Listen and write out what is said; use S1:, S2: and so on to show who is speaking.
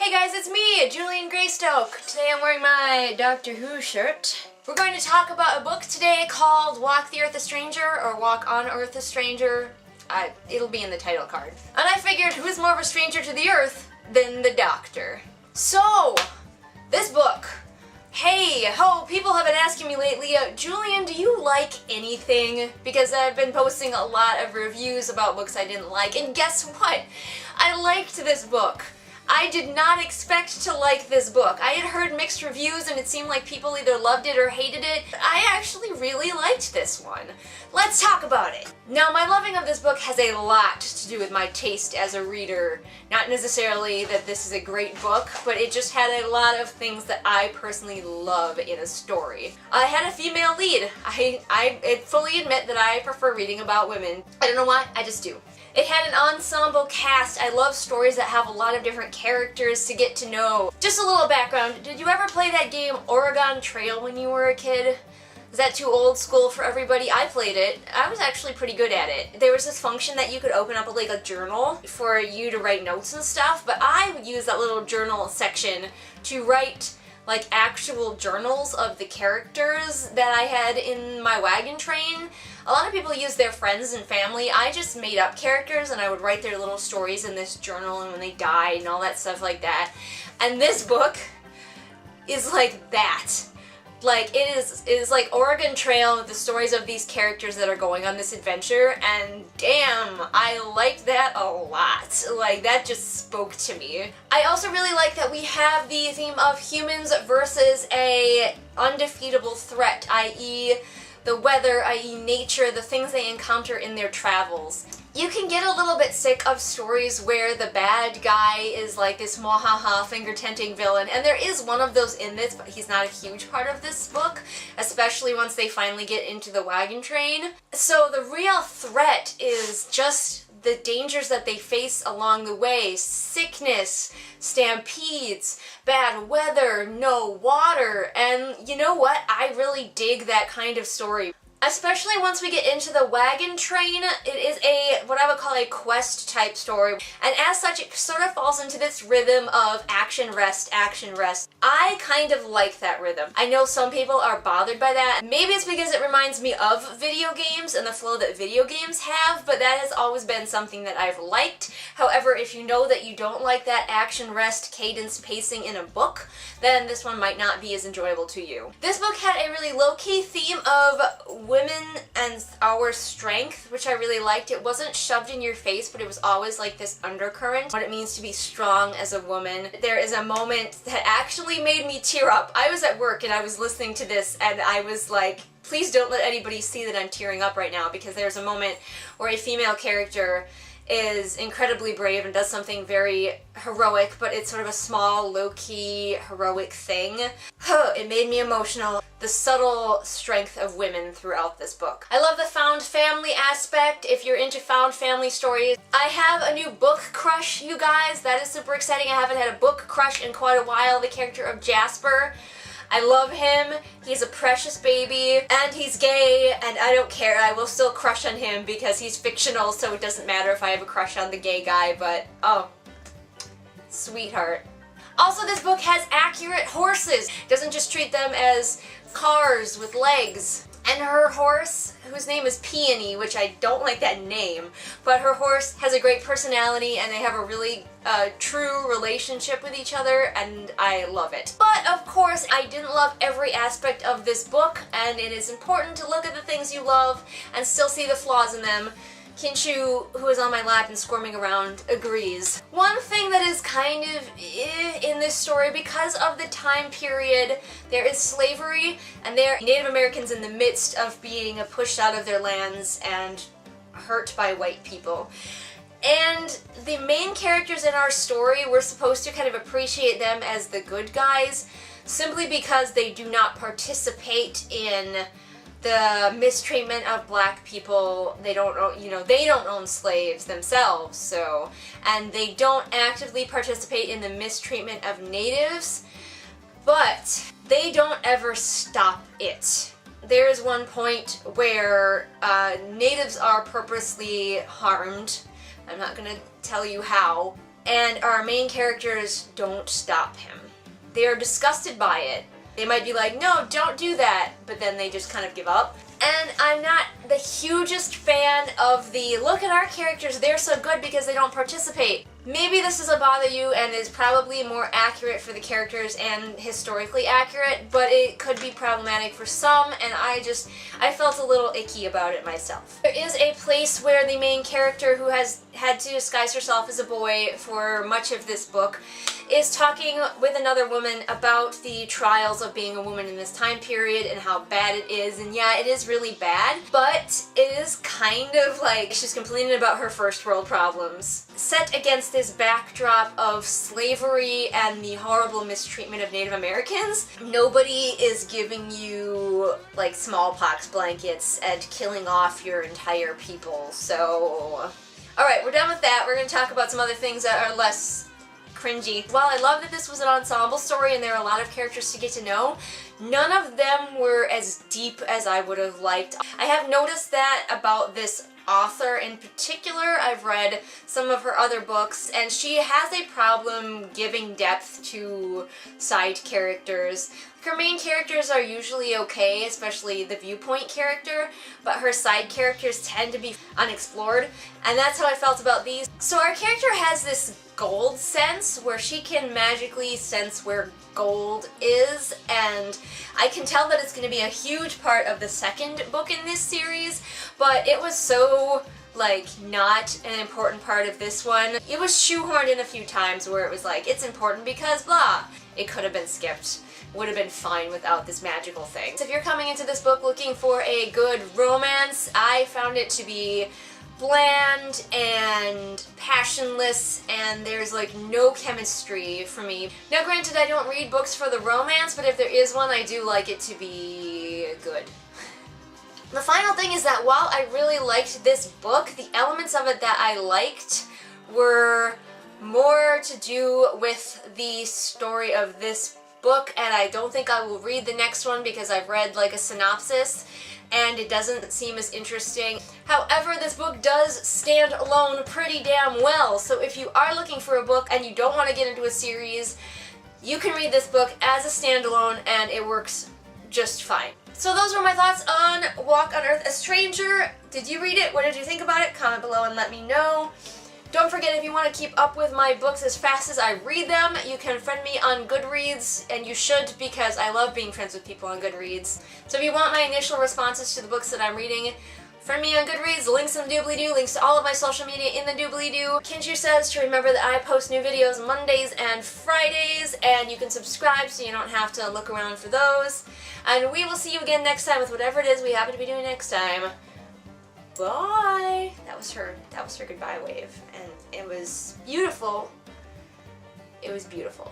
S1: Hey guys, it's me, Julian Greystoke. Today I'm wearing my Doctor Who shirt. We're going to talk about a book today called Walk the Earth a Stranger, or Walk on Earth a Stranger. It'll be in the title card. And I figured, who's more of a stranger to the Earth than the Doctor? So, this book. Hey, people have been asking me lately, Julian, do you like anything? Because I've been posting a lot of reviews about books I didn't like, and guess what? I liked this book. I did not expect to like this book. I had heard mixed reviews and it seemed like people either loved it or hated it. I actually really liked this one. Let's talk about it. Now, my loving of this book has a lot to do with my taste as a reader. Not necessarily that this is a great book, but it just had a lot of things that I personally love in a story. I had a female lead. I fully admit that I prefer reading about women. I don't know why, I just do. It had an ensemble cast. I love stories that have a lot of different characters to get to know. Just a little background, did you ever play that game Oregon Trail when you were a kid? Is that too old school for everybody? I played it. I was actually pretty good at it. There was this function that you could open up like a journal for you to write notes and stuff, but I would use that little journal section to write like actual journals of the characters that I had in my wagon train. A lot of people use their friends and family. I just made up characters and I would write their little stories in this journal and when they died and all that stuff like that. And this book is like that. Like, it is like Oregon Trail with the stories of these characters that are going on this adventure, and damn, I liked that a lot. Like, that just spoke to me. I also really like that we have the theme of humans versus a undefeatable threat, i.e. the weather, i.e. nature, the things they encounter in their travels. You can get a little bit sick of stories where the bad guy is like this mwahaha finger-tenting villain, and there is one of those in this, but he's not a huge part of this book, especially once they finally get into the wagon train. So the real threat is just the dangers that they face along the way. Sickness, stampedes, bad weather, no water, and you know what? I really dig that kind of story. Especially once we get into the wagon train, it is what I would call a quest type story. And as such, it sort of falls into this rhythm of action, rest, action, rest. I kind of like that rhythm. I know some people are bothered by that. Maybe it's because it reminds me of video games and the flow that video games have, but that has always been something that I've liked. However, if you know that you don't like that action, rest, cadence, pacing in a book, then this one might not be as enjoyable to you. This book had a really low-key theme of women and our strength, which I really liked. It wasn't shoved in your face, but it was always like this undercurrent, what it means to be strong as a woman. There is a moment that actually made me tear up. I was at work and I was listening to this and I was like, please don't let anybody see that I'm tearing up right now, because there's a moment where a female character is incredibly brave and does something very heroic, but it's sort of a small, low-key, heroic thing. It made me emotional. The subtle strength of women throughout this book. I love the found family aspect, if you're into found family stories. I have a new book crush, you guys. That is super exciting. I haven't had a book crush in quite a while. The character of Jasper. I love him, he's a precious baby, and he's gay, and I don't care, I will still crush on him because he's fictional, so it doesn't matter if I have a crush on the gay guy, but oh, sweetheart. Also, this book has accurate horses. It doesn't just treat them as cars with legs. And her horse, whose name is Peony, which I don't like that name, but her horse has a great personality and they have a really true relationship with each other, and I love it. But of course, I didn't love every aspect of this book, and it is important to look at the things you love and still see the flaws in them. Kinchu, who is on my lap and squirming around, agrees. One thing that is kind of in this story, because of the time period, there is slavery, and there are Native Americans in the midst of being pushed out of their lands and hurt by white people. And the main characters in our story, we're supposed to kind of appreciate them as the good guys, simply because they do not participate in the mistreatment of black people. They don't own, they don't own slaves themselves, so, and they don't actively participate in the mistreatment of natives, but they don't ever stop it. There is one point where natives are purposely harmed. I'm not gonna tell you how, and our main characters don't stop him. They are disgusted by it. They might be like, no, don't do that, but then they just kind of give up. And I'm not the hugest fan of the, look at our characters, they're so good because they don't participate. Maybe this doesn't bother you and is probably more accurate for the characters and historically accurate, but it could be problematic for some, and I felt a little icky about it myself. There is a place where the main character, who has had to disguise herself as a boy for much of this book, is talking with another woman about the trials of being a woman in this time period and how bad it is, and yeah, it is really bad, but it is kind of like she's complaining about her first world problems. Set against this backdrop of slavery and the horrible mistreatment of Native Americans, nobody is giving you like smallpox blankets and killing off your entire people, so... Alright, we're done with that. We're going to talk about some other things that are less cringy. While I love that this was an ensemble story and there are a lot of characters to get to know, none of them were as deep as I would have liked. I have noticed that about this author in particular. I've read some of her other books, and she has a problem giving depth to side characters. Her main characters are usually okay, especially the viewpoint character, but her side characters tend to be unexplored, and that's how I felt about these. So our character has this gold sense where she can magically sense where gold is, and I can tell that it's going to be a huge part of the second book in this series, but it was so like not an important part of this one. It was shoehorned in a few times where it was like, it's important because blah. It could have been skipped. Would have been fine without this magical thing. So if you're coming into this book looking for a good romance, I found it to be bland and passionless, and there's like no chemistry for me. Now granted, I don't read books for the romance, but if there is one, I do like it to be good. The final thing is that while I really liked this book, the elements of it that I liked were more to do with the story of this book, and I don't think I will read the next one because I've read like a synopsis and it doesn't seem as interesting. However, this book does stand alone pretty damn well, so if you are looking for a book and you don't want to get into a series, you can read this book as a standalone and it works just fine. So those were my thoughts on Walk on Earth, a Stranger. Did you read it? What did you think about it? Comment below and let me know. Don't forget, if you want to keep up with my books as fast as I read them, you can friend me on Goodreads, and you should because I love being friends with people on Goodreads. So if you want my initial responses to the books that I'm reading, friend me on Goodreads, links in the doobly-doo, links to all of my social media in the doobly-doo. Kinju says to remember that I post new videos Mondays and Fridays, and you can subscribe so you don't have to look around for those. And we will see you again next time with whatever it is we happen to be doing next time. Bye! That was her goodbye wave, and it was beautiful. It was beautiful.